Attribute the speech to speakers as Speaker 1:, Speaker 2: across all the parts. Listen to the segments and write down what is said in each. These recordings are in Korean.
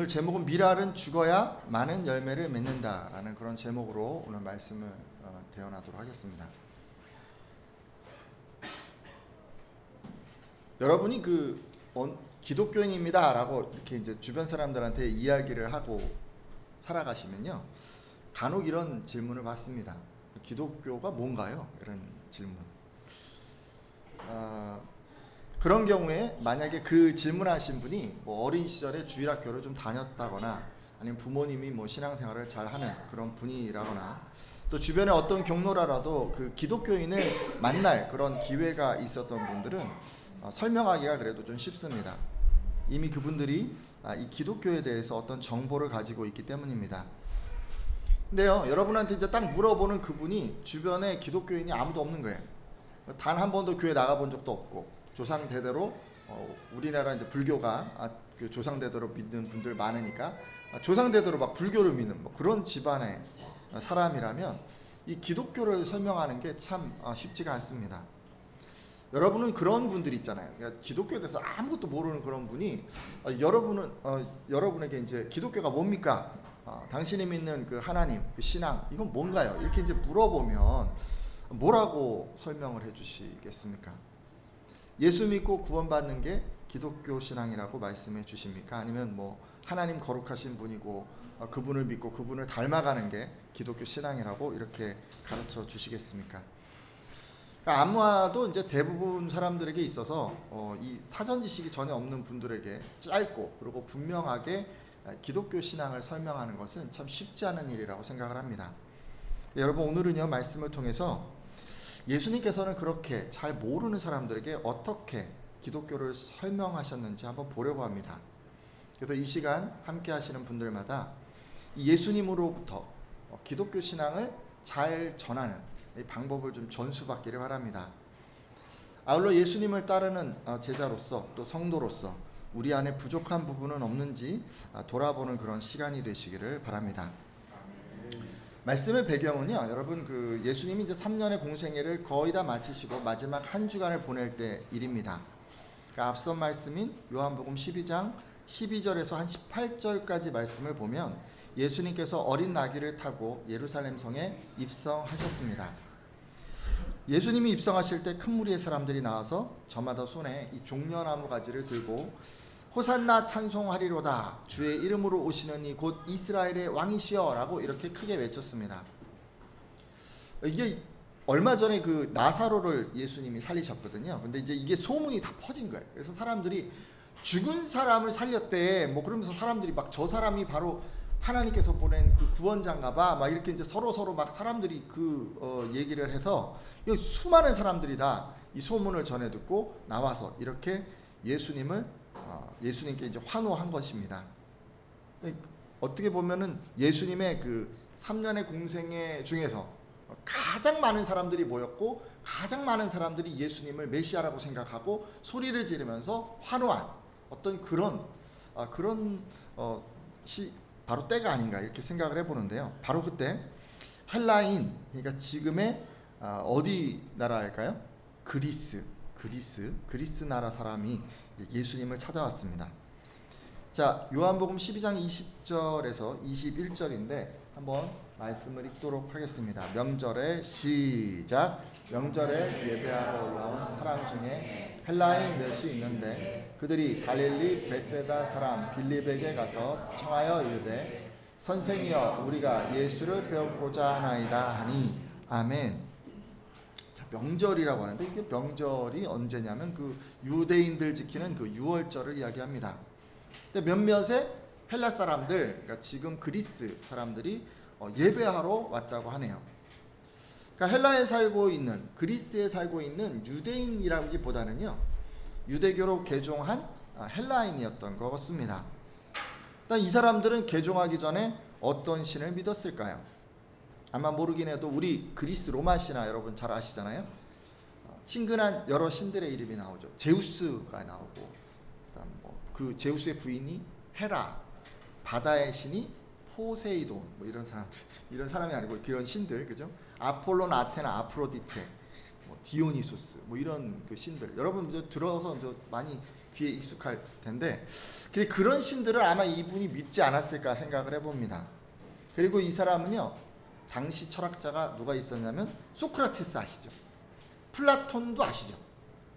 Speaker 1: 오늘 제목은 미랄은 죽어야 많은 열매를 맺는다라는 그런 제목으로 오늘 말씀을 대언하도록 하겠습니다. 여러분이 기독교인입니다라고 이렇게 이제 주변 사람들한테 이야기를 하고 살아가시면요, 간혹 이런 질문을 받습니다. 기독교가 뭔가요? 이런 질문. 그런 경우에 만약에 그 질문하신 분이 어린 시절에 주일학교를 좀 다녔다거나 아니면 부모님이 신앙생활을 잘 하는 그런 분이라거나 또 주변에 어떤 경로라도 그 기독교인을 만날 그런 기회가 있었던 분들은 설명하기가 그래도 좀 쉽습니다. 이미 그분들이 이 기독교에 대해서 어떤 정보를 가지고 있기 때문입니다. 근데요, 여러분한테 이제 딱 물어보는 그분이 주변에 기독교인이 아무도 없는 거예요. 단 한 번도 교회 나가본 적도 없고, 조상 대대로 우리나라 이제 불교가 그 조상 대대로 믿는 분들 많으니까 조상 대대로 막 불교를 믿는 그런 집안의 사람이라면 이 기독교를 설명하는 게 참 쉽지가 않습니다. 여러분은 그런 분들 있잖아요. 그러니까 기독교에 대해서 아무것도 모르는 그런 분이 여러분에게 이제 기독교가 뭡니까? 당신이 믿는 그 하나님, 그 신앙, 이건 뭔가요? 이렇게 이제 물어보면 뭐라고 설명을 해주시겠습니까? 예수 믿고 구원받는 게 기독교 신앙이라고 말씀해 주십니까? 아니면 하나님 거룩하신 분이고 그분을 믿고 그분을 닮아가는 게 기독교 신앙이라고 이렇게 가르쳐 주시겠습니까? 그러니까 아마도 이제 대부분 사람들에게 있어서 이 사전 지식이 전혀 없는 분들에게 짧고 그리고 분명하게 기독교 신앙을 설명하는 것은 참 쉽지 않은 일이라고 생각을 합니다. 여러분, 오늘은요, 말씀을 통해서 예수님께서는 그렇게 잘 모르는 사람들에게 어떻게 기독교를 설명하셨는지 한번 보려고 합니다. 그래서 이 시간 함께 하시는 분들마다 이 예수님으로부터 기독교 신앙을 잘 전하는 이 방법을 좀 전수받기를 바랍니다. 아울러 예수님을 따르는 제자로서 또 성도로서 우리 안에 부족한 부분은 없는지 돌아보는 그런 시간이 되시기를 바랍니다. 말씀의 배경은요, 여러분 예수님이 이제 3년의 공생애를 거의 다 마치시고 마지막 한 주간을 보낼 때 일입니다. 그러니까 앞선 말씀인 요한복음 12장 12절에서 한 18절까지 말씀을 보면 예수님께서 어린 나귀를 타고 예루살렘 성에 입성하셨습니다. 예수님이 입성하실 때 큰 무리의 사람들이 나와서 저마다 손에 이 종려나무 가지를 들고 호산나 찬송하리로다, 주의 이름으로 오시는 이 곧 이스라엘의 왕이시여 라고 이렇게 크게 외쳤습니다. 이게 얼마 전에 그 나사로를 예수님이 살리셨거든요. 근데 이제 이게 소문이 다 퍼진 거예요. 그래서 사람들이 죽은 사람을 살렸대 그러면서 사람들이 막 저 사람이 바로 하나님께서 보낸 그 구원자인가 봐 막 이렇게 이제 서로 막 사람들이 얘기를 해서 수많은 사람들이 다 이 소문을 전해 듣고 나와서 이렇게 예수님께 이제 환호한 것입니다. 어떻게 보면은 예수님의 그 3년의 공생애 중에서 가장 많은 사람들이 모였고 가장 많은 사람들이 예수님을 메시아라고 생각하고 소리를 지르면서 환호한 어떤 그런 바로 때가 아닌가 이렇게 생각을 해보는데요. 바로 그때 헬라인, 그러니까 지금의 어디 나라일까요? 그리스 나라 사람이 예수님을 찾아왔습니다. 자, 요한복음 12장 20절에서 21절인데 한번 말씀을 읽도록 하겠습니다. 명절에 시작. 명절에 예배하러 올라온 사람 중에 헬라인 몇이 있는데 그들이 갈릴리 베세다 사람 빌립에게 가서 청하여 이르되 선생이여 우리가 예수를 배우고자 하나이다 하니 아멘. 명절이라고 하는데 이게 명절이 언제냐면 그 유대인들 지키는 그 유월절을 이야기합니다. 근데 몇몇의 헬라 사람들, 그러니까 지금 그리스 사람들이 예배하러 왔다고 하네요. 그러니까 헬라에 살고 있는, 그리스에 살고 있는 유대인이라기보다는요, 유대교로 개종한 헬라인이었던 것 같습니다. 일단 이 사람들은 개종하기 전에 어떤 신을 믿었을까요? 아마 모르긴 해도 우리 그리스 로마 신화 여러분 잘 아시잖아요. 친근한 여러 신들의 이름이 나오죠. 제우스가 나오고, 그다음 그 제우스의 부인이 헤라, 바다의 신이 포세이돈, 이런 사람이 아니고 그런 신들, 그죠? 아폴론, 아테나, 아프로디테, 디오니소스, 이런 그 신들. 여러분 들어서 많이 귀에 익숙할 텐데, 근데 그런 신들을 아마 이분이 믿지 않았을까 생각을 해봅니다. 그리고 이 사람은요, 당시 철학자가 누가 있었냐면 소크라테스 아시죠? 플라톤도 아시죠?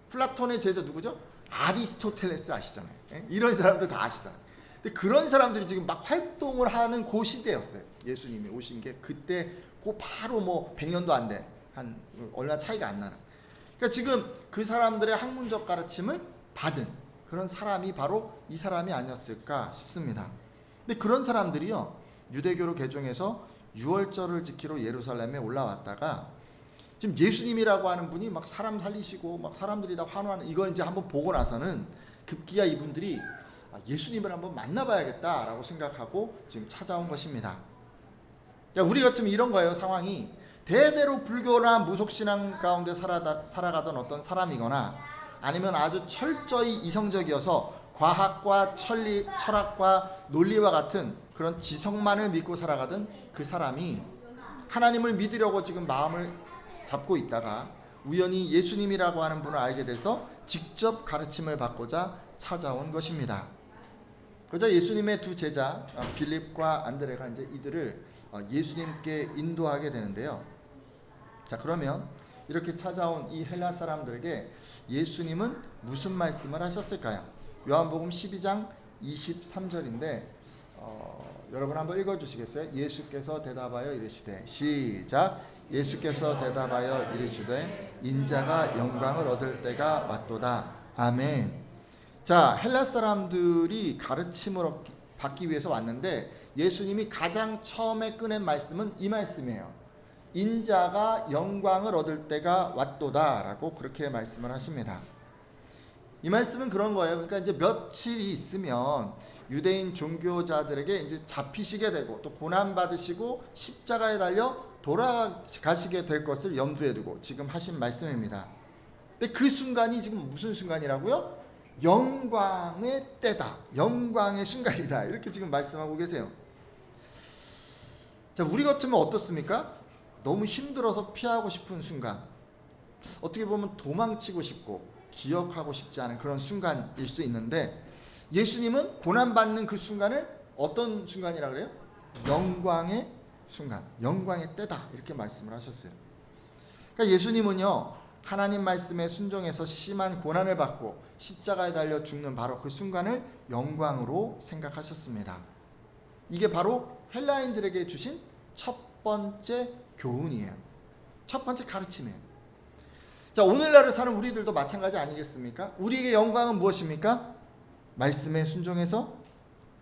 Speaker 1: 플라톤의 제자 누구죠? 아리스토텔레스 아시잖아요. 예? 이런 사람들 다 아시잖아요. 근데 그런 사람들이 지금 막 활동을 하는 그 시대였어요. 예수님이 오신 게 그때 그 바로 뭐 100년도 안 된, 한 얼마 차이가 안 나는. 그러니까 지금 그 사람들의 학문적 가르침을 받은 그런 사람이 바로 이 사람이 아니었을까 싶습니다. 근데 그런 사람들이요, 유대교로 개종해서 유월절을 지키러 예루살렘에 올라왔다가 지금 예수님이라고 하는 분이 막 사람 살리시고 막 사람들이 다 환호하는 이걸 이제 한번 보고 나서는 급기야 이분들이 예수님을 한번 만나봐야겠다라고 생각하고 지금 찾아온 것입니다. 그러니까 우리 같으면 이런 거예요. 상황이 대대로 불교나 무속신앙 가운데 살아가던 어떤 사람이거나 아니면 아주 철저히 이성적이어서 과학과 철학과 논리와 같은 그런 지성만을 믿고 살아가던 그 사람이 하나님을 믿으려고 지금 마음을 잡고 있다가 우연히 예수님이라고 하는 분을 알게 돼서 직접 가르침을 받고자 찾아온 것입니다. 그러자 예수님의 두 제자 빌립과 안드레가 이제 이들을 예수님께 인도하게 되는데요. 자, 그러면 이렇게 찾아온 이 헬라 사람들에게 예수님은 무슨 말씀을 하셨을까요? 요한복음 12장 23절인데 여러분 한번 읽어주시겠어요? 예수께서 대답하여 이르시되, 시작. 예수께서 대답하여 이르시되 인자가 영광을 얻을 때가 왔도다. 아멘. 자, 헬라 사람들이 가르침을 받기 위해서 왔는데 예수님이 가장 처음에 꺼낸 말씀은 이 말씀이에요. 인자가 영광을 얻을 때가 왔도다 라고 그렇게 말씀을 하십니다. 이 말씀은 그런 거예요. 그러니까 이제 며칠이 있으면 유대인 종교자들에게 이제 잡히시게 되고 또 고난 받으시고 십자가에 달려 돌아가시게 될 것을 염두에 두고 지금 하신 말씀입니다. 근데 그 순간이 지금 무슨 순간이라고요? 영광의 때다. 영광의 순간이다. 이렇게 지금 말씀하고 계세요. 자, 우리 같으면 어떻습니까? 너무 힘들어서 피하고 싶은 순간, 어떻게 보면 도망치고 싶고 기억하고 싶지 않은 그런 순간일 수 있는데 예수님은 고난받는 그 순간을 어떤 순간이라 그래요? 영광의 순간, 영광의 때다 이렇게 말씀을 하셨어요. 그러니까 예수님은요, 하나님 말씀에 순종해서 심한 고난을 받고 십자가에 달려 죽는 바로 그 순간을 영광으로 생각하셨습니다. 이게 바로 헬라인들에게 주신 첫 번째 교훈이에요. 첫 번째 가르침이에요. 자, 오늘날을 사는 우리들도 마찬가지 아니겠습니까? 우리에게 영광은 무엇입니까? 말씀에 순종해서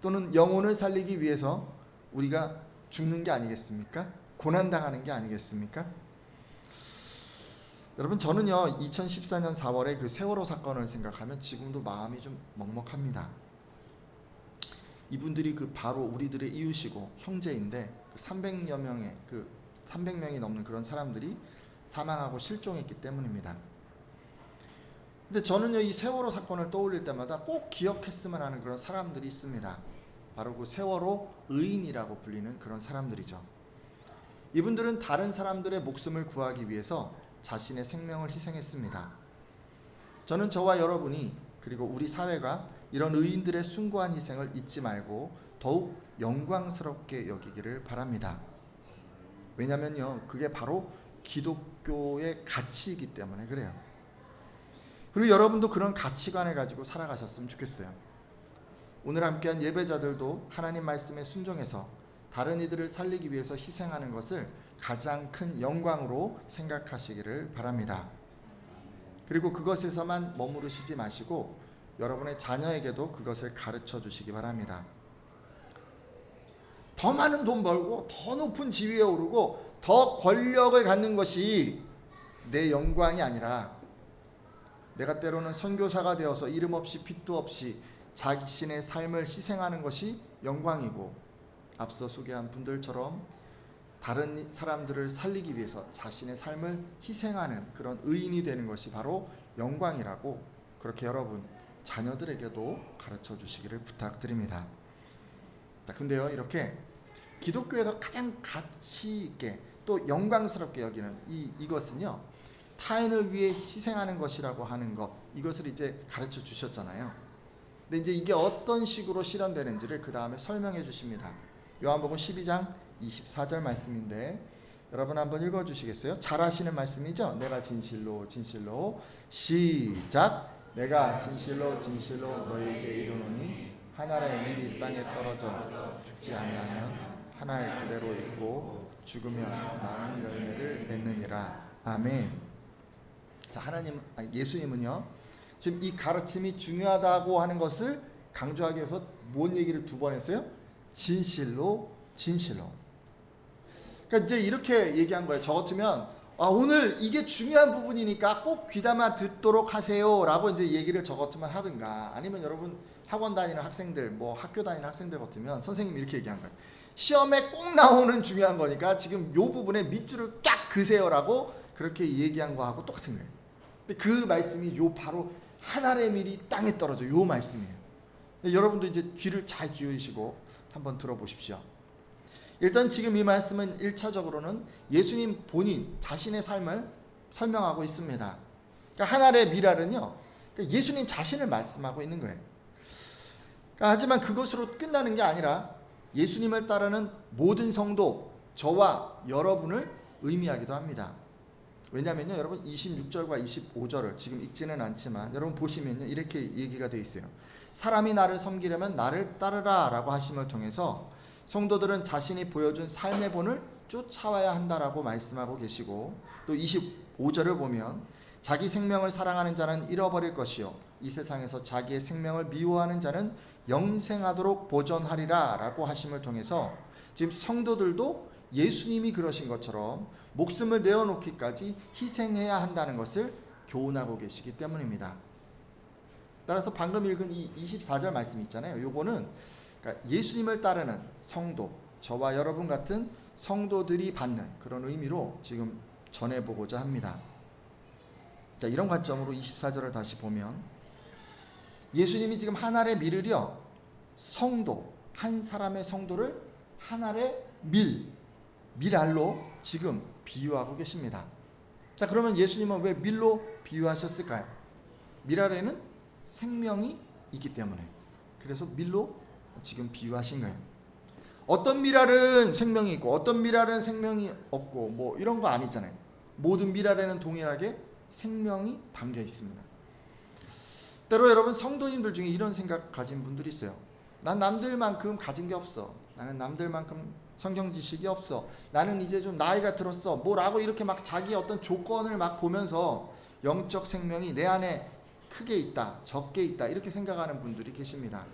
Speaker 1: 또는 영혼을 살리기 위해서 우리가 죽는 게 아니겠습니까? 고난당하는 게 아니겠습니까? 여러분, 저는요 2014년 4월에 그 세월호 사건을 생각하면 지금도 마음이 좀 먹먹합니다. 이분들이 그 바로 우리들의 이웃이고 형제인데 300여 명의 300명이 넘는 그런 사람들이 사망하고 실종했기 때문입니다. 근데 저는요 이 세월호 사건을 떠올릴 때마다 꼭 기억했으면 하는 그런 사람들이 있습니다. 바로 그 세월호 의인이라고 불리는 그런 사람들이죠. 이분들은 다른 사람들의 목숨을 구하기 위해서 자신의 생명을 희생했습니다. 저는 저와 여러분이 그리고 우리 사회가 이런 의인들의 숭고한 희생을 잊지 말고 더욱 영광스럽게 여기기를 바랍니다. 왜냐면요 그게 바로 기독교의 가치이기 때문에 그래요. 그리고 여러분도 그런 가치관을 가지고 살아가셨으면 좋겠어요. 오늘 함께한 예배자들도 하나님 말씀에 순종해서 다른 이들을 살리기 위해서 희생하는 것을 가장 큰 영광으로 생각하시기를 바랍니다. 그리고 그것에서만 머무르시지 마시고 여러분의 자녀에게도 그것을 가르쳐 주시기 바랍니다. 더 많은 돈 벌고 더 높은 지위에 오르고 더 권력을 갖는 것이 내 영광이 아니라 내가 때로는 선교사가 되어서 이름 없이 핏도 없이 자신의 삶을 희생하는 것이 영광이고 앞서 소개한 분들처럼 다른 사람들을 살리기 위해서 자신의 삶을 희생하는 그런 의인이 되는 것이 바로 영광이라고 그렇게 여러분 자녀들에게도 가르쳐 주시기를 부탁드립니다. 근데요 이렇게 기독교에서 가장 가치 있게 또 영광스럽게 여기는 이것은요 타인을 위해 희생하는 것이라고 하는 것, 이것을 이제 가르쳐 주셨잖아요. 근데 이제 이게 어떤 식으로 실현되는지를 그 다음에 설명해 주십니다. 요한복음 12장 24절 말씀인데 여러분 한번 읽어주시겠어요? 잘 아시는 말씀이죠? 내가 진실로 진실로 시작. 내가 진실로 진실로 너희에게 이르노니 한 알의 밀이 땅에 떨어져 죽지 아니하면 한 알 그대로 있고 죽으면 많은 열매를 맺느니라. 아멘. 자, 예수님은요 지금 이 가르침이 중요하다고 하는 것을 강조하기 위해서 뭔 얘기를 두 번 했어요? 진실로 진실로. 그러니까 이제 이렇게 얘기한 거예요. 저 같으면 오늘 이게 중요한 부분이니까 꼭 귀담아 듣도록 하세요라고 이제 얘기를 저 같으면 하든가, 아니면 여러분 학원 다니는 학생들, 뭐 학교 다니는 학생들 같으면 선생님이 이렇게 얘기한 거예요. 시험에 꼭 나오는 중요한 거니까 지금 요 부분에 밑줄을 쫙 그세요라고 그렇게 얘기한 거하고 똑같은 거예요. 근데 그 말씀이 요 바로 한 알의 밀이 땅에 떨어져 요 말씀이에요. 여러분도 이제 귀를 잘 기울이시고 한번 들어보십시오. 일단 지금 이 말씀은 1차적으로는 예수님 본인 자신의 삶을 설명하고 있습니다. 그러니까 한 알의 밀알은요, 그러니까 예수님 자신을 말씀하고 있는 거예요. 그러니까 하지만 그것으로 끝나는 게 아니라 예수님을 따르는 모든 성도, 저와 여러분을 의미하기도 합니다. 왜냐면요, 여러분 26절과 25절을 지금 읽지는 않지만 여러분 보시면요, 이렇게 얘기가 되어 있어요. 사람이 나를 섬기려면 나를 따르라 라고 하심을 통해서 성도들은 자신이 보여준 삶의 본을 쫓아와야 한다라고 말씀하고 계시고, 또 25절을 보면 자기 생명을 사랑하는 자는 잃어버릴 것이요 이 세상에서 자기의 생명을 미워하는 자는 영생하도록 보존하리라 라고 하심을 통해서 지금 성도들도 예수님이 그러신 것처럼 목숨을 내어놓기까지 희생해야 한다는 것을 교훈하고 계시기 때문입니다. 따라서 방금 읽은 이 24절 말씀 있잖아요. 요거는 그러니까 예수님을 따르는 성도, 저와 여러분 같은 성도들이 받는 그런 의미로 지금 전해보고자 합니다. 자, 이런 관점으로 24절을 다시 보면 예수님이 지금 한 알의 밀을요, 성도, 한 사람의 성도를 한 알의 밀알로 지금 비유하고 계십니다. 자, 그러면 예수님은 왜 밀로 비유하셨을까요? 밀알에는 생명이 있기 때문에, 그래서 밀로 지금 비유하신 거예요. 어떤 밀알은 생명이 있고 어떤 밀알은 생명이 없고 뭐 이런 거 아니잖아요. 모든 밀알에는 동일하게 생명이 담겨 있습니다. 때로 여러분 성도님들 중에 이런 생각 가진 분들이 있어요. 난 남들만큼 가진 게 없어. 나는 남들만큼 성경 지식이 없어. 나는 이제 좀 나이가 들었어. 뭐라고 이렇게 막 자기 어떤 조건을 막 보면서 영적 생명이 내 안에 크게 있다, 적게 있다 이렇게 생각하는 분들이 계십니다.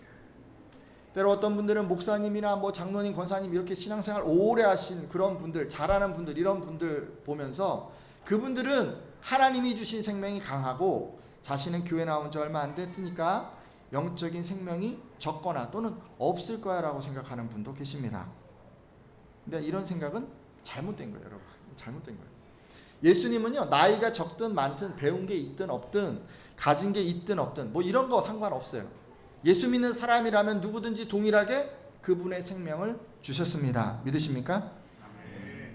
Speaker 1: 때로 어떤 분들은 목사님이나 뭐 장로님, 권사님 이렇게 신앙생활 오래 하신 그런 분들, 잘하는 분들, 이런 분들 보면서 그분들은 하나님이 주신 생명이 강하고 자신은 교회 나온 지 얼마 안 됐으니까 영적인 생명이 적거나 또는 없을 거야 라고 생각하는 분도 계십니다. 근데 이런 생각은 잘못된 거예요, 여러분. 잘못된 거예요. 예수님은요, 나이가 적든 많든 배운 게 있든 없든 가진 게 있든 없든 뭐 이런 거 상관없어요. 예수 믿는 사람이라면 누구든지 동일하게 그분의 생명을 주셨습니다. 믿으십니까?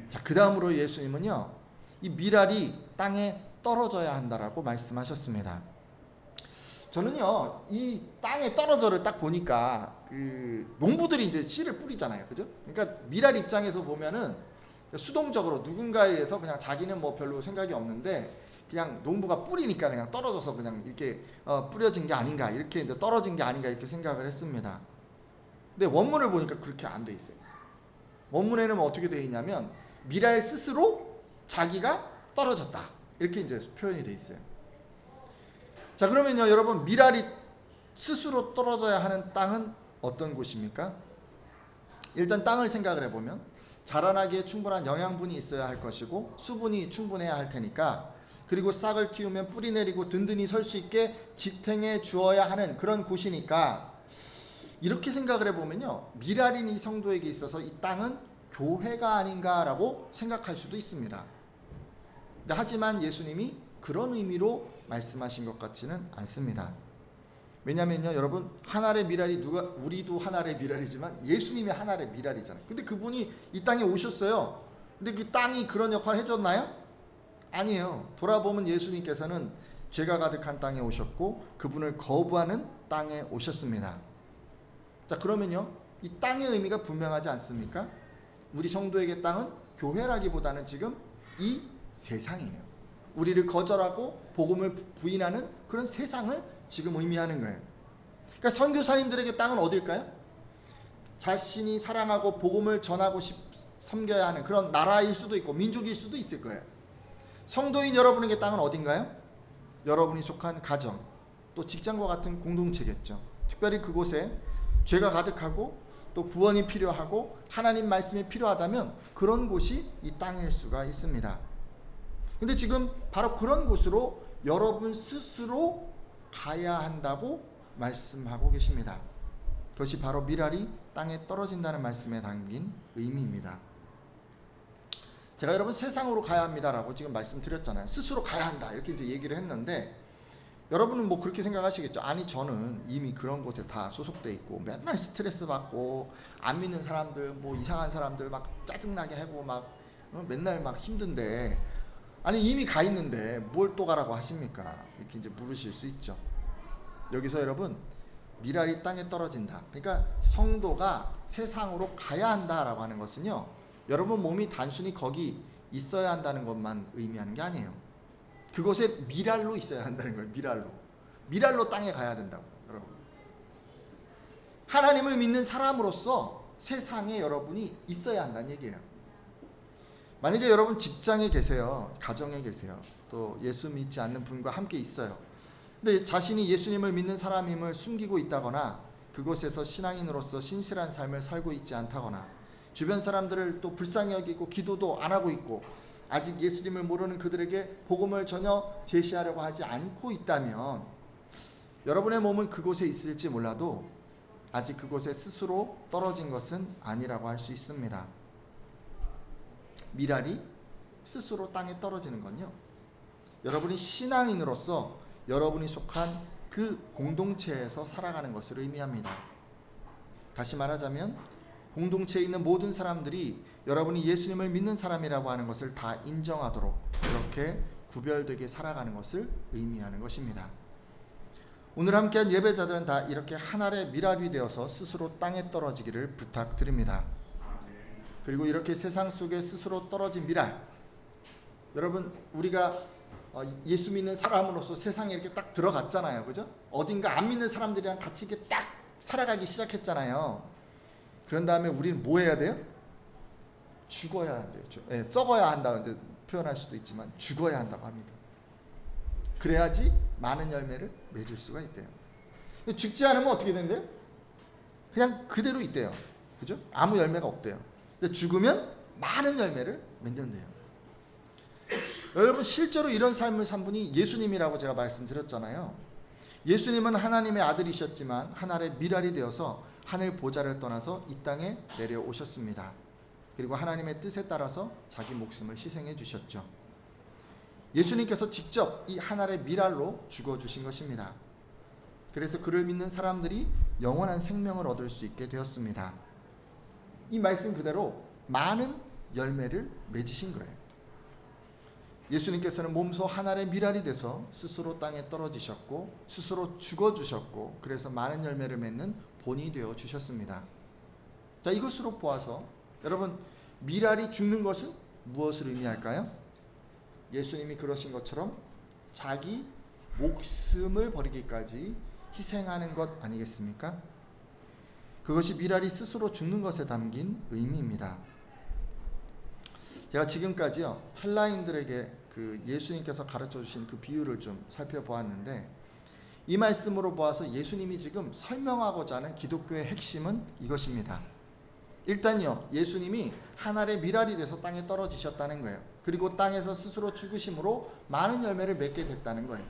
Speaker 1: 자, 그 다음으로 예수님은요, 이 밀알이 땅에 떨어져야 한다라고 말씀하셨습니다. 저는요, 이 땅에 떨어져를 딱 보니까 그 농부들이 이제 씨를 뿌리잖아요, 그죠? 그러니까 밀알 입장에서 보면은 수동적으로 누군가에 의해서 그냥 자기는 뭐 별로 생각이 없는데 그냥 농부가 뿌리니까 그냥 떨어져서 그냥 이렇게 뿌려진 게 아닌가, 이렇게 이제 떨어진 게 아닌가 이렇게 생각을 했습니다. 근데 원문을 보니까 그렇게 안 돼 있어요. 원문에는 어떻게 되어 있냐면 밀알 스스로 자기가 떨어졌다 이렇게 이제 표현이 되어 있어요. 자, 그러면요, 여러분 밀알이 스스로 떨어져야 하는 땅은 어떤 곳입니까? 일단 땅을 생각을 해보면 자라나기에 충분한 영양분이 있어야 할 것이고 수분이 충분해야 할 테니까, 그리고 싹을 틔우면 뿌리 내리고 든든히 설 수 있게 지탱해 주어야 하는 그런 곳이니까, 이렇게 생각을 해보면요, 밀알인 이 성도에게 있어서 이 땅은 교회가 아닌가라고 생각할 수도 있습니다. 하지만 예수님이 그런 의미로 말씀하신 것 같지는 않습니다. 왜냐면요, 여러분 한 알의 밀알이 우리도 한 알의 밀알이지만 예수님이 한 알의 밀알이잖아요. 근데 그분이 이 땅에 오셨어요. 근데 그 땅이 그런 역할을 해줬나요? 아니에요. 돌아보면 예수님께서는 죄가 가득한 땅에 오셨고 그분을 거부하는 땅에 오셨습니다. 자, 그러면요, 이 땅의 의미가 분명하지 않습니까? 우리 성도에게 땅은 교회라기보다는 지금 이 세상이에요. 우리를 거절하고 복음을 부인하는 그런 세상을 지금 의미하는 거예요. 그러니까 선교사님들에게 땅은 어딜까요? 자신이 사랑하고 복음을 전하고 섬겨야 하는 그런 나라일 수도 있고 민족일 수도 있을 거예요. 성도인 여러분에게 땅은 어딘가요? 여러분이 속한 가정, 또 직장과 같은 공동체겠죠. 특별히 그곳에 죄가 가득하고 또 구원이 필요하고 하나님 말씀이 필요하다면 그런 곳이 이 땅일 수가 있습니다. 근데 지금 바로 그런 곳으로 여러분 스스로 가야 한다고 말씀하고 계십니다. 그것이 바로 미랄이 땅에 떨어진다는 말씀에 담긴 의미입니다. 제가 여러분 세상으로 가야 합니다라고 지금 말씀드렸잖아요. 스스로 가야 한다 이렇게 이제 얘기를 했는데 여러분은 뭐 그렇게 생각하시겠죠. 아니 저는 이미 그런 곳에 다 소속돼 있고 맨날 스트레스 받고 안 믿는 사람들 뭐 이상한 사람들 막 짜증나게 하고 막 맨날 막 힘든데 아니 이미 가 있는데 뭘 또 가라고 하십니까? 이렇게 이제 물으실 수 있죠. 여기서 여러분 미랄이 땅에 떨어진다. 그러니까 성도가 세상으로 가야 한다라고 하는 것은요. 여러분 몸이 단순히 거기 있어야 한다는 것만 의미하는 게 아니에요. 그곳에 미랄로 있어야 한다는 거예요. 미랄로 땅에 가야 된다고. 여러분 하나님을 믿는 사람으로서 세상에 여러분이 있어야 한다는 얘기예요. 만약에 여러분 직장에 계세요, 가정에 계세요, 또 예수 믿지 않는 분과 함께 있어요. 근데 자신이 예수님을 믿는 사람임을 숨기고 있다거나 그곳에서 신앙인으로서 신실한 삶을 살고 있지 않다거나 주변 사람들을 또 불쌍히 여기고 기도도 안 하고 있고 아직 예수님을 모르는 그들에게 복음을 전혀 제시하려고 하지 않고 있다면 여러분의 몸은 그곳에 있을지 몰라도 아직 그곳에 스스로 떨어진 것은 아니라고 할 수 있습니다. 미랄이 스스로 땅에 떨어지는 건요, 여러분이 신앙인으로서 여러분이 속한 그 공동체에서 살아가는 것을 의미합니다. 다시 말하자면 공동체에 있는 모든 사람들이 여러분이 예수님을 믿는 사람이라고 하는 것을 다 인정하도록 그렇게 구별되게 살아가는 것을 의미하는 것입니다. 오늘 함께한 예배자들은 다 이렇게 하늘의 미랄이 되어서 스스로 땅에 떨어지기를 부탁드립니다. 그리고 이렇게 세상 속에 스스로 떨어진 미랄, 여러분 우리가 예수 믿는 사람으로서 세상에 이렇게 딱 들어갔잖아요. 그죠? 어딘가 안 믿는 사람들이랑 같이 이렇게 딱 살아가기 시작했잖아요. 그런 다음에 우리는 뭐 해야 돼요? 죽어야 돼요. 네, 썩어야 한다고 표현할 수도 있지만 죽어야 한다고 합니다. 그래야지 많은 열매를 맺을 수가 있대요. 죽지 않으면 어떻게 된대요? 그냥 그대로 있대요. 그죠? 아무 열매가 없대요. 근데 죽으면 많은 열매를 맺는데요. 여러분 실제로 이런 삶을 산 분이 예수님이라고 제가 말씀드렸잖아요. 예수님은 하나님의 아들이셨지만 하늘의 미랄이 되어서 하늘 보좌를 떠나서 이 땅에 내려오셨습니다. 그리고 하나님의 뜻에 따라서 자기 목숨을 희생해 주셨죠. 예수님께서 직접 이 하늘의 미랄로 죽어주신 것입니다. 그래서 그를 믿는 사람들이 영원한 생명을 얻을 수 있게 되었습니다. 이 말씀 그대로 많은 열매를 맺으신 거예요. 예수님께서는 몸소 하늘의 미랄이 돼서 스스로 땅에 떨어지셨고 스스로 죽어주셨고 그래서 많은 열매를 맺는 본이 되어 주셨습니다. 자, 이것으로 보아서 여러분 미랄이 죽는 것은 무엇을 의미할까요? 예수님이 그러신 것처럼 자기 목숨을 버리기까지 희생하는 것 아니겠습니까? 그것이 미랄이 스스로 죽는 것에 담긴 의미입니다. 제가 지금까지요 헬라인들에게 그 예수님께서 가르쳐 주신 그 비유를 좀 살펴보았는데 이 말씀으로 보아서 예수님이 지금 설명하고자 하는 기독교의 핵심은 이것입니다. 일단요 예수님이 하늘의 미랄이 돼서 땅에 떨어지셨다는 거예요. 그리고 땅에서 스스로 죽으심으로 많은 열매를 맺게 됐다는 거예요.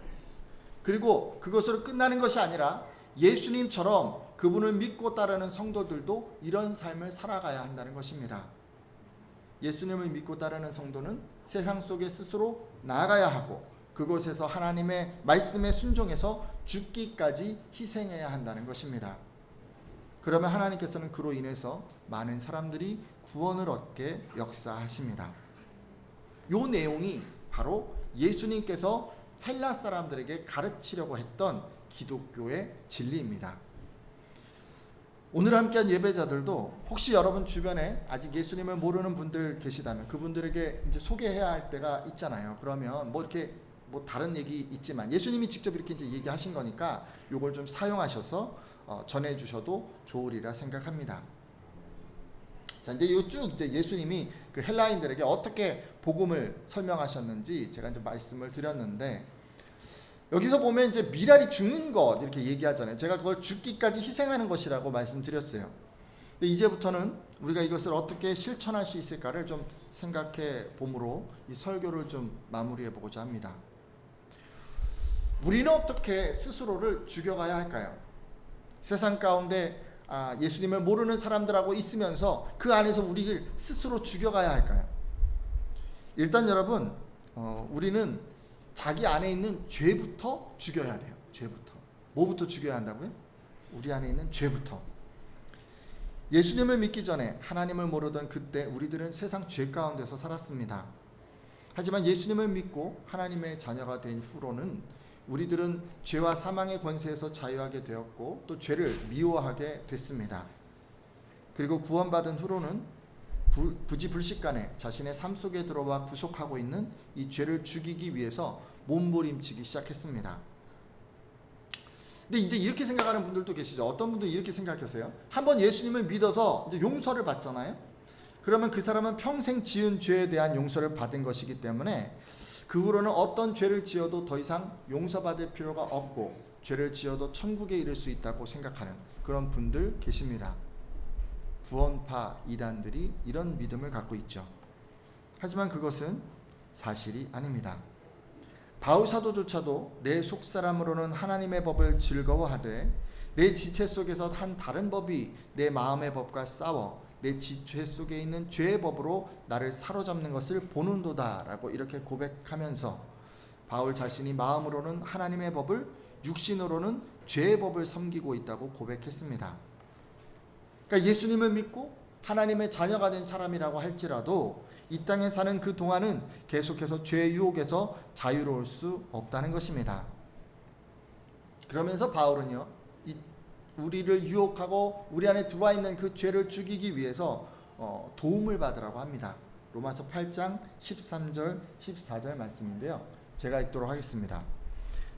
Speaker 1: 그리고 그것으로 끝나는 것이 아니라 예수님처럼 그분을 믿고 따르는 성도들도 이런 삶을 살아가야 한다는 것입니다. 예수님을 믿고 따르는 성도는 세상 속에 스스로 나아가야 하고 그곳에서 하나님의 말씀에 순종해서 죽기까지 희생해야 한다는 것입니다. 그러면 하나님께서는 그로 인해서 많은 사람들이 구원을 얻게 역사하십니다. 요 내용이 바로 예수님께서 헬라 사람들에게 가르치려고 했던 기독교의 진리입니다. 오늘 함께한 예배자들도 혹시 여러분 주변에 아직 예수님을 모르는 분들 계시다면 그분들에게 이제 소개해야 할 때가 있잖아요. 그러면 뭐 이렇게 뭐 다른 얘기 있지만 예수님이 직접 이렇게 이제 얘기하신 거니까 요걸 좀 사용하셔서 전해 주셔도 좋으리라 생각합니다. 자, 이제 쭉 이제 예수님이 그 헬라인들에게 어떻게 복음을 설명하셨는지 제가 이제 말씀을 드렸는데, 여기서 보면 이제 미랄이 죽는 것 이렇게 얘기하잖아요. 제가 그걸 죽기까지 희생하는 것이라고 말씀드렸어요. 근데 이제부터는 우리가 이것을 어떻게 실천할 수 있을까를 좀 생각해 봄으로 이 설교를 좀 마무리해 보고자 합니다. 우리는 어떻게 스스로를 죽여가야 할까요? 세상 가운데 예수님을 모르는 사람들하고 있으면서 그 안에서 우리를 스스로 죽여가야 할까요? 일단 여러분, 우리는 자기 안에 있는 죄부터 죽여야 돼요. 죄부터. 뭐부터 죽여야 한다고요? 우리 안에 있는 죄부터. 예수님을 믿기 전에 하나님을 모르던 그때 우리들은 세상 죄 가운데서 살았습니다. 하지만 예수님을 믿고 하나님의 자녀가 된 후로는 우리들은 죄와 사망의 권세에서 자유하게 되었고 또 죄를 미워하게 됐습니다. 그리고 구원받은 후로는 부지불식간에 자신의 삶 속에 들어와 구속하고 있는 이 죄를 죽이기 위해서 몸부림치기 시작했습니다. 근데 이제 이렇게 생각하는 분들도 계시죠. 어떤 분들은 이렇게 생각하세요. 한번 예수님을 믿어서 이제 용서를 받잖아요. 그러면 그 사람은 평생 지은 죄에 대한 용서를 받은 것이기 때문에 그 후로는 어떤 죄를 지어도 더 이상 용서받을 필요가 없고 죄를 지어도 천국에 이를 수 있다고 생각하는 그런 분들 계십니다. 구원파 이단들이 이런 믿음을 갖고 있죠. 하지만 그것은 사실이 아닙니다. 바울 사도조차도 내 속사람으로는 하나님의 법을 즐거워하되 내 지체 속에서 한 다른 법이 내 마음의 법과 싸워 내 지체 속에 있는 죄의 법으로 나를 사로잡는 것을 보는도다 라고 이렇게 고백하면서 바울 자신이 마음으로는 하나님의 법을, 육신으로는 죄의 법을 섬기고 있다고 고백했습니다. 그러니까 예수님을 믿고 하나님의 자녀가 된 사람이라고 할지라도 이 땅에 사는 그 동안은 계속해서 죄의 유혹에서 자유로울 수 없다는 것입니다. 그러면서 바울은요, 우리를 유혹하고 우리 안에 들어와 있는 그 죄를 죽이기 위해서 도움을 받으라고 합니다. 로마서 8장 13절 14절 말씀인데요. 제가 읽도록 하겠습니다.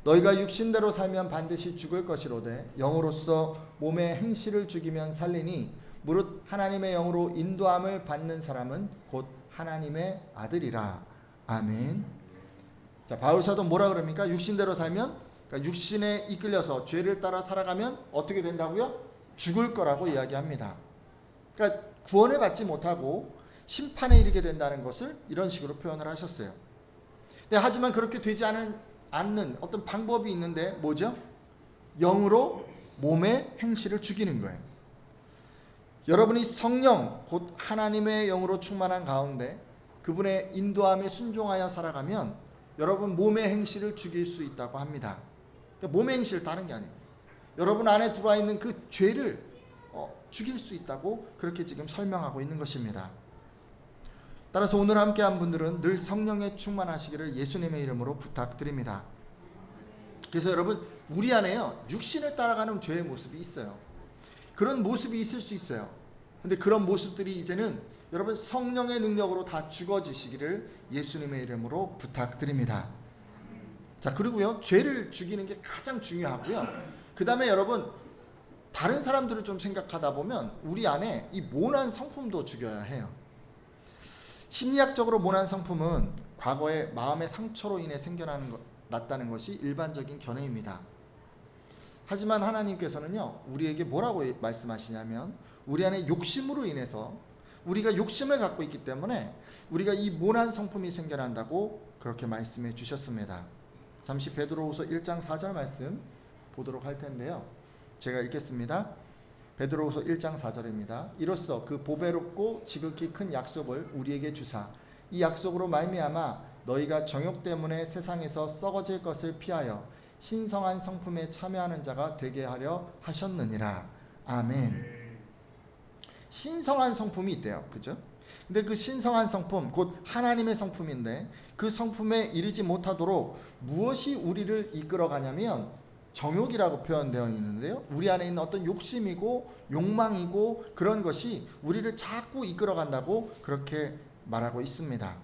Speaker 1: 너희가 육신대로 살면 반드시 죽을 것이로되 영으로서 몸의 행실을 죽이면 살리니 무릇 하나님의 영으로 인도함을 받는 사람은 곧 하나님의 아들이라. 아멘. 자, 바울 사도 뭐라 그럽니까? 육신대로 살면, 그러니까 육신에 이끌려서 죄를 따라 살아가면 어떻게 된다고요? 죽을 거라고 이야기합니다. 그러니까 구원을 받지 못하고 심판에 이르게 된다는 것을 이런 식으로 표현을 하셨어요. 네, 하지만 그렇게 되지 않는 어떤 방법이 있는데 뭐죠? 영으로 몸의 행실을 죽이는 거예요. 여러분이 성령 곧 하나님의 영으로 충만한 가운데 그분의 인도함에 순종하여 살아가면 여러분 몸의 행실을 죽일 수 있다고 합니다. 그러니까 몸의 행실 다른 게 아니에요. 여러분 안에 들어와 있는 그 죄를 죽일 수 있다고 그렇게 지금 설명하고 있는 것입니다. 따라서 오늘 함께한 분들은 늘 성령에 충만하시기를 예수님의 이름으로 부탁드립니다. 그래서 여러분 우리 안에요 육신을 따라가는 죄의 모습이 있어요. 그런 모습이 있을 수 있어요. 근데 그런 모습들이 이제는 여러분 성령의 능력으로 다 죽어지시기를 예수님의 이름으로 부탁드립니다. 자, 그리고요 죄를 죽이는 게 가장 중요하고요. 그 다음에 여러분 다른 사람들을 좀 생각하다 보면 우리 안에 이 모난 성품도 죽여야 해요. 심리학적으로 모난 성품은 과거에 마음의 상처로 인해 났다는 것이 일반적인 견해입니다. 하지만 하나님께서는요 우리에게 뭐라고 말씀하시냐면 우리 안에 욕심으로 인해서 우리가 욕심을 갖고 있기 때문에 우리가 이 모난 성품이 생겨난다고 그렇게 말씀해 주셨습니다. 잠시 베드로후서 1장 4절 말씀 보도록 할 텐데요. 제가 읽겠습니다. 베드로후서 1장 4절입니다. 이로써 그 보배롭고 지극히 큰 약속을 우리에게 주사 이 약속으로 말미암아 너희가 정욕 때문에 세상에서 썩어질 것을 피하여 신성한 성품에 참여하는 자가 되게 하려 하셨느니라. 아멘. 신성한 성품이 있대요. 그죠? 근데 그 신성한 성품 곧 하나님의 성품인데 그 성품에 이르지 못하도록 무엇이 우리를 이끌어 가냐면 정욕이라고 표현되어 있는데요. 우리 안에 있는 어떤 욕심이고 욕망이고 그런 것이 우리를 자꾸 이끌어간다고 그렇게 말하고 있습니다.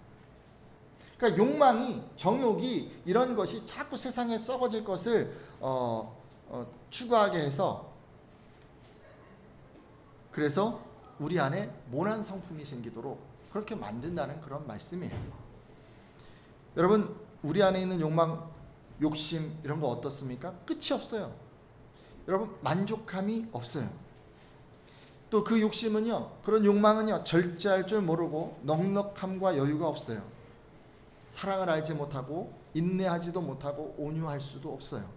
Speaker 1: 그러니까 욕망이, 정욕이, 이런 것이 자꾸 세상에 썩어질 것을 추구하게 해서, 그래서 우리 안에 모난 성품이 생기도록 그렇게 만든다는 그런 말씀이에요. 여러분, 우리 안에 있는 욕망, 욕심 이런 거 어떻습니까? 끝이 없어요. 여러분, 만족함이 없어요. 또 그 욕심은요, 그런 욕망은요, 절제할 줄 모르고 넉넉함과 여유가 없어요. 사랑을 알지 못하고 인내하지도 못하고 온유할 수도 없어요.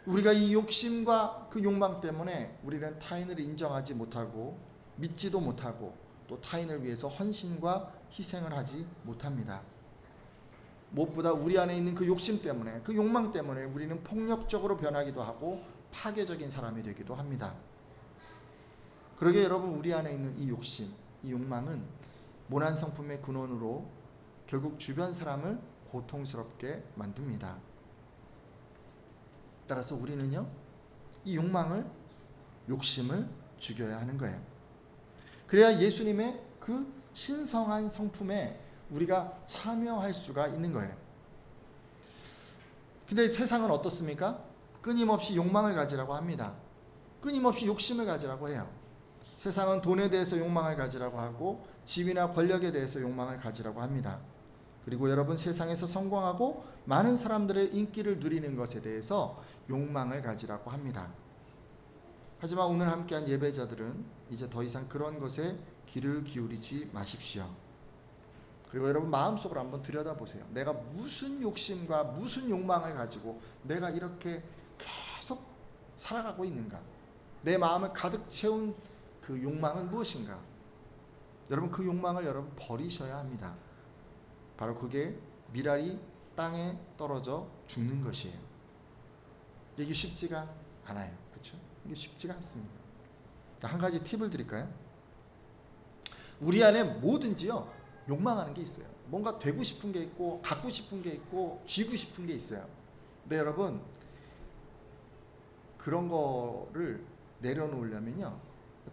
Speaker 1: 우리가 이 욕심과 그 욕망 때문에 우리는 타인을 인정하지 못하고 믿지도 못하고 또 타인을 위해서 헌신과 희생을 하지 못합니다. 무엇보다 우리 안에 있는 그 욕심 때문에, 그 욕망 때문에 우리는 폭력적으로 변하기도 하고 파괴적인 사람이 되기도 합니다. 그러게 여러분, 우리 안에 있는 이 욕심, 이 욕망은 모난 성품의 근원으로 결국 주변 사람을 고통스럽게 만듭니다. 따라서 우리는요, 이 욕망을, 욕심을 죽여야 하는 거예요. 그래야 예수님의 그 신성한 성품에 우리가 참여할 수가 있는 거예요. 근데 세상은 어떻습니까? 끊임없이 욕망을 가지라고 합니다. 끊임없이 욕심을 가지라고 해요. 세상은 돈에 대해서 욕망을 가지라고 하고 집이나 권력에 대해서 욕망을 가지라고 합니다. 그리고 여러분, 세상에서 성공하고 많은 사람들의 인기를 누리는 것에 대해서 욕망을 가지라고 합니다. 하지만 오늘 함께한 예배자들은 이제 더 이상 그런 것에 귀를 기울이지 마십시오. 그리고 여러분, 마음속으로 한번 들여다보세요. 내가 무슨 욕심과 무슨 욕망을 가지고 내가 이렇게 계속 살아가고 있는가? 내 마음을 가득 채운 그 욕망은 무엇인가? 여러분, 그 욕망을 여러분 버리셔야 합니다. 바로 그게 미랄이 땅에 떨어져 죽는 것이에요. 이게 쉽지가 않아요. 그렇죠? 이게 쉽지가 않습니다. 한 가지 팁을 드릴까요? 우리 안에 뭐든지요, 욕망하는 게 있어요. 뭔가 되고 싶은 게 있고 갖고 싶은 게 있고 쥐고 싶은 게 있어요. 근데 여러분, 그런 거를 내려놓으려면요,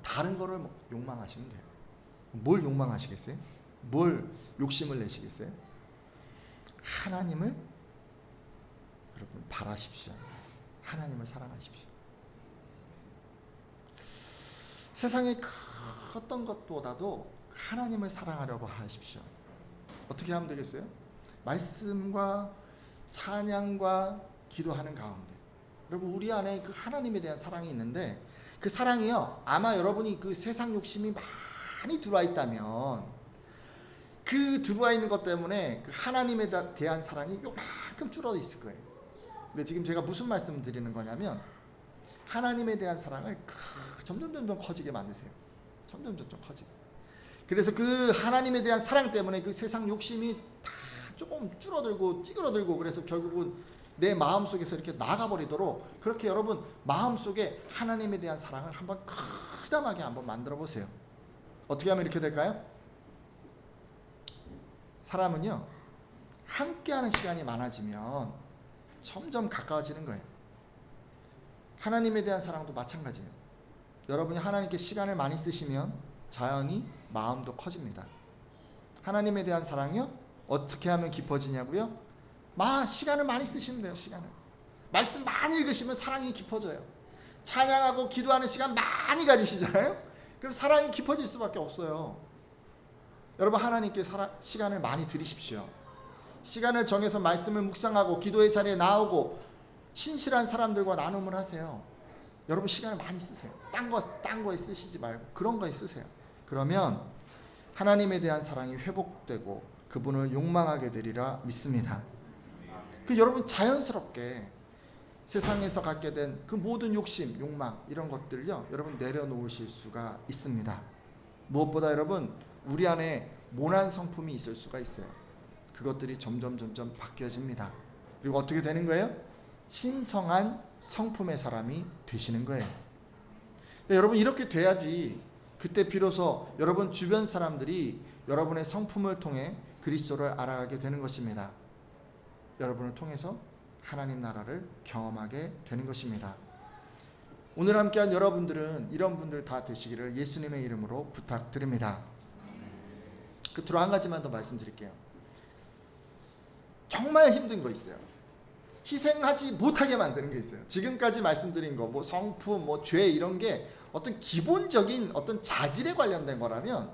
Speaker 1: 다른 거를 욕망하시면 돼요. 뭘 욕망하시겠어요? 뭘 욕심을 내시겠어요? 하나님을 여러분 바라십시오. 하나님을 사랑하십시오. 세상의 어떤 것보다도 하나님을 사랑하려고 하십시오. 어떻게 하면 되겠어요? 말씀과 찬양과 기도하는 가운데, 여러분, 우리 안에 그 하나님에 대한 사랑이 있는데, 그 사랑이요, 아마 여러분이 그 세상 욕심이 많이 들어와 있다면 그 들어와 있는 것 때문에 그 하나님에 대한 사랑이 요만큼 줄어져 있을 거예요. 근데 지금 제가 무슨 말씀을 드리는 거냐면, 하나님에 대한 사랑을 점점 커지게 만드세요. 점점 커지게. 그래서 그 하나님에 대한 사랑 때문에 그 세상 욕심이 다 조금 줄어들고 찌그러들고, 그래서 결국은 내 마음속에서 이렇게 나가버리도록, 그렇게 여러분 마음속에 하나님에 대한 사랑을 한번 크다하게 한번 만들어 보세요. 어떻게 하면 이렇게 될까요? 사람은요, 함께하는 시간이 많아지면 점점 가까워지는 거예요. 하나님에 대한 사랑도 마찬가지예요. 여러분이 하나님께 시간을 많이 쓰시면 자연히 마음도 커집니다. 하나님에 대한 사랑이요, 어떻게 하면 깊어지냐고요? 시간을 많이 쓰시면 돼요. 시간을 말씀 많이 읽으시면 사랑이 깊어져요. 찬양하고 기도하는 시간 많이 가지시잖아요. 그럼 사랑이 깊어질 수밖에 없어요. 여러분, 하나님께 시간을 많이 드리십시오. 시간을 정해서 말씀을 묵상하고 기도의 자리에 나오고 신실한 사람들과 나눔을 하세요. 여러분, 시간을 많이 쓰세요. 딴 거에 쓰시지 말고 그런 거에 쓰세요. 그러면 하나님에 대한 사랑이 회복되고 그분을 욕망하게 되리라 믿습니다. 여러분, 자연스럽게 세상에서 갖게 된 그 모든 욕심, 욕망, 이런 것들요, 여러분 내려놓으실 수가 있습니다. 무엇보다 여러분, 우리 안에 모난 성품이 있을 수가 있어요. 그것들이 점점 바뀌어집니다. 그리고 어떻게 되는 거예요? 신성한 성품의 사람이 되시는 거예요. 여러분, 이렇게 돼야지 그때 비로소 여러분 주변 사람들이 여러분의 성품을 통해 그리스도를 알아가게 되는 것입니다. 여러분을 통해서 하나님 나라를 경험하게 되는 것입니다. 오늘 함께한 여러분들은 이런 분들 다 되시기를 예수님의 이름으로 부탁드립니다. 끝으로 한 가지만 더 말씀드릴게요. 정말 힘든 거 있어요. 희생하지 못하게 만드는 게 있어요. 지금까지 말씀드린 거, 뭐 성품, 뭐 죄 이런 게 어떤 기본적인 어떤 자질에 관련된 거라면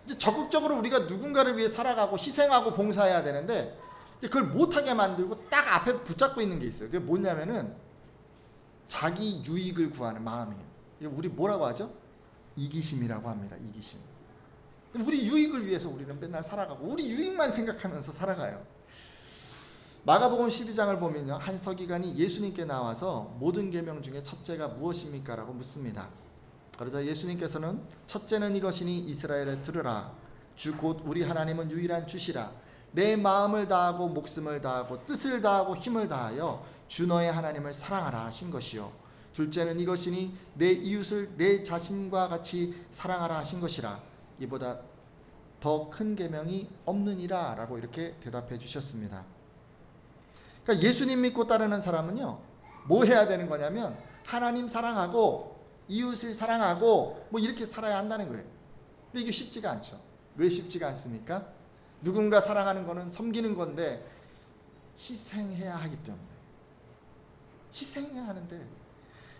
Speaker 1: 이제 적극적으로 우리가 누군가를 위해 살아가고 희생하고 봉사해야 되는데 이제 그걸 못하게 만들고 딱 앞에 붙잡고 있는 게 있어요. 그게 뭐냐면은 자기 유익을 구하는 마음이에요. 우리 뭐라고 하죠? 이기심이라고 합니다. 이기심. 우리 유익을 위해서 우리는 맨날 살아가고 우리 유익만 생각하면서 살아가요. 마가복음 12장을 보면요, 한 서기관이 예수님께 나와서 모든 계명 중에 첫째가 무엇입니까? 라고 묻습니다. 그러자 예수님께서는 첫째는 이것이니 이스라엘에 들으라. 주 곧 우리 하나님은 유일한 주시라. 내 마음을 다하고 목숨을 다하고 뜻을 다하고 힘을 다하여 주 너의 하나님을 사랑하라 하신 것이요. 둘째는 이것이니 내 이웃을 내 자신과 같이 사랑하라 하신 것이라. 이보다 더 큰 계명이 없느니라 라고 이렇게 대답해 주셨습니다. 그러니까 예수님 믿고 따르는 사람은요, 뭐 해야 되는 거냐면 하나님 사랑하고 이웃을 사랑하고 뭐 이렇게 살아야 한다는 거예요. 근데 이게 쉽지가 않죠. 왜 쉽지가 않습니까? 누군가 사랑하는 거는 섬기는 건데 희생해야 하기 때문에. 희생해야 하는데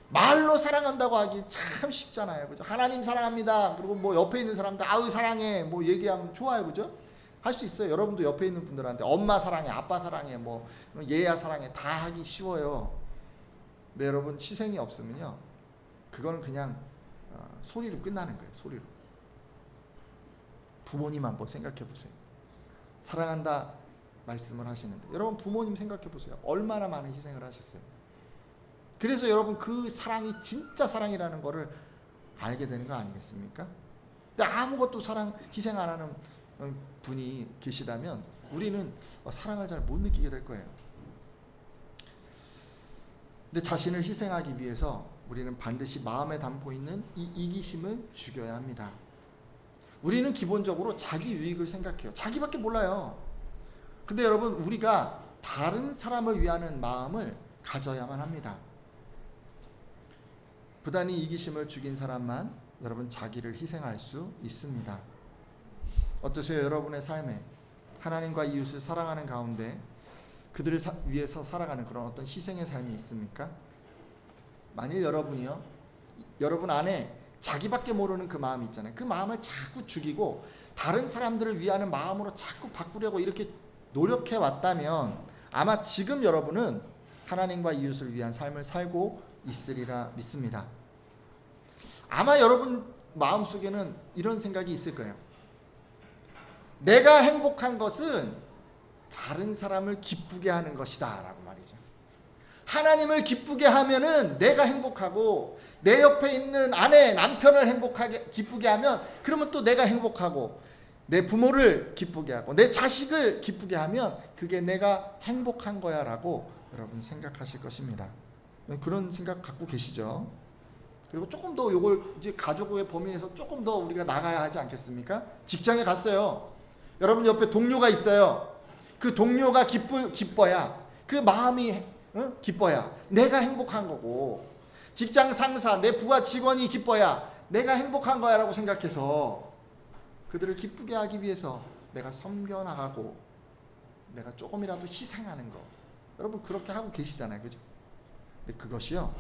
Speaker 1: 말로 사랑한다고 하기 참 쉽잖아요. 그죠? 하나님 사랑합니다. 그리고 뭐 옆에 있는 사람들 아우 사랑해 뭐 얘기하면 좋아요. 그죠? 할 수 있어요. 여러분도 옆에 있는 분들한테 엄마 사랑해, 아빠 사랑해, 뭐 얘야 사랑해 다 하기 쉬워요. 근데 여러분 희생이 없으면요, 그거는 그냥 소리로 끝나는 거예요. 소리로. 부모님 한번 생각해 보세요. 사랑한다 말씀을 하시는데 여러분 부모님 생각해 보세요. 얼마나 많은 희생을 하셨어요. 그래서 여러분 그 사랑이 진짜 사랑이라는 거를 알게 되는 거 아니겠습니까? 근데 아무것도 희생 안 하는 분이 계시다면 우리는 사랑을 잘 못 느끼게 될 거예요. 근데 자신을 희생하기 위해서 우리는 반드시 마음에 담고 있는 이 이기심을 죽여야 합니다. 우리는 기본적으로 자기 유익을 생각해요. 자기밖에 몰라요. 근데 여러분 우리가 다른 사람을 위하는 마음을 가져야만 합니다. 부단히 이기심을 죽인 사람만 여러분 자기를 희생할 수 있습니다. 어떠세요? 여러분의 삶에 하나님과 이웃을 사랑하는 가운데 그들을 위해서 살아가는 그런 어떤 희생의 삶이 있습니까? 만일 여러분이요, 여러분 안에 자기밖에 모르는 그 마음이 있잖아요. 그 마음을 자꾸 죽이고 다른 사람들을 위하는 마음으로 자꾸 바꾸려고 이렇게 노력해 왔다면 아마 지금 여러분은 하나님과 이웃을 위한 삶을 살고 있으리라 믿습니다. 아마 여러분 마음속에는 이런 생각이 있을 거예요. 내가 행복한 것은 다른 사람을 기쁘게 하는 것이다 라고 말이죠. 하나님을 기쁘게 하면은 내가 행복하고 내 옆에 있는 아내, 남편을 기쁘게 하면 그러면 또 내가 행복하고 내 부모를 기쁘게 하고 내 자식을 기쁘게 하면 그게 내가 행복한 거야 라고 여러분 생각하실 것입니다. 그런 생각 갖고 계시죠? 그리고 조금 더 요걸 이제 가족의 범위에서 조금 더 우리가 나가야 하지 않겠습니까? 직장에 갔어요. 여러분 옆에 동료가 있어요. 그 동료가 기뻐야 그 마음이 기뻐야 내가 행복한 거고, 직장 상사, 내 부하 직원이 기뻐야 내가 행복한 거야 라고 생각해서 그들을 기쁘게 하기 위해서 내가 섬겨나가고 내가 조금이라도 희생하는 거, 여러분 그렇게 하고 계시잖아요. 그죠? 근데 그것이요,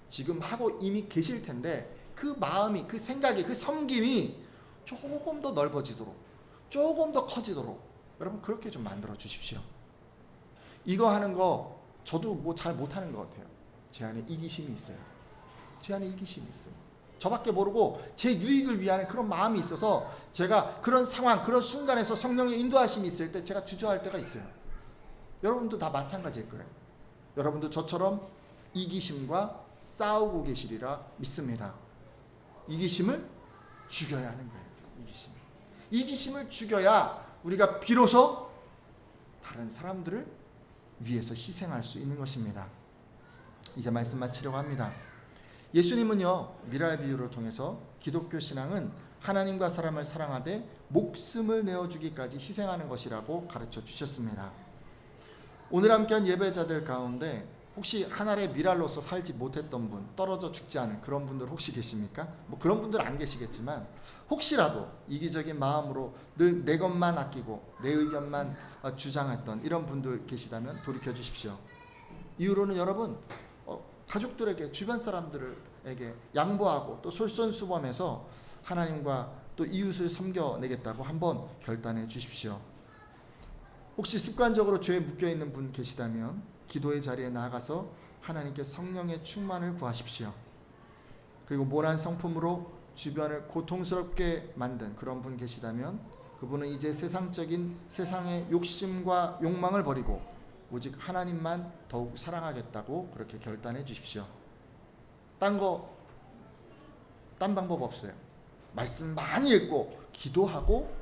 Speaker 1: 지금 하고 이미 계실 텐데 그 마음이, 그 생각이, 그 섬김이 조금 더 넓어지도록, 조금 더 커지도록 여러분 그렇게 좀 만들어 주십시오. 이거 하는 거 저도 뭐 잘 못하는 것 같아요. 제 안에 이기심이 있어요. 제 안에 이기심이 있어요. 저밖에 모르고 제 유익을 위한 그런 마음이 있어서 제가 그런 상황, 그런 순간에서 성령의 인도하심이 있을 때 제가 주저할 때가 있어요. 여러분도 다 마찬가지일 거예요. 여러분도 저처럼 이기심과 싸우고 계시리라 믿습니다. 이기심을 죽여야 하는 거예요. 이기심을 죽여야 우리가 비로소 다른 사람들을 위해서 희생할 수 있는 것입니다. 이제 말씀 마치려고 합니다. 예수님은요, 미라의 비유를 통해서 기독교 신앙은 하나님과 사람을 사랑하되 목숨을 내어주기까지 희생하는 것이라고 가르쳐 주셨습니다. 오늘 함께한 예배자들 가운데 혹시 하나의 미랄로서 살지 못했던 분, 떨어져 죽지 않은 그런 분들 혹시 계십니까? 뭐 그런 분들 안 계시겠지만 혹시라도 이기적인 마음으로 늘 내 것만 아끼고 내 의견만 주장했던 이런 분들 계시다면 돌이켜 주십시오. 이후로는 여러분 가족들에게, 주변 사람들에게 양보하고 또 솔선수범해서 하나님과 또 이웃을 섬겨내겠다고 한번 결단해 주십시오. 혹시 습관적으로 죄에 묶여있는 분 계시다면 기도의 자리에 나아가서 하나님께 성령의 충만을 구하십시오. 그리고 모난 성품으로 주변을 고통스럽게 만든 그런 분 계시다면 그분은 이제 세상의 욕심과 욕망을 버리고 오직 하나님만 더욱 사랑하겠다고 그렇게 결단해 주십시오. 딴 방법 없어요. 말씀 많이 읽고 기도하고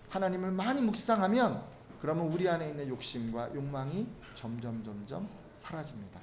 Speaker 1: 하나님을 많이 묵상하면 그러면 우리 안에 있는 욕심과 욕망이 점점 사라집니다.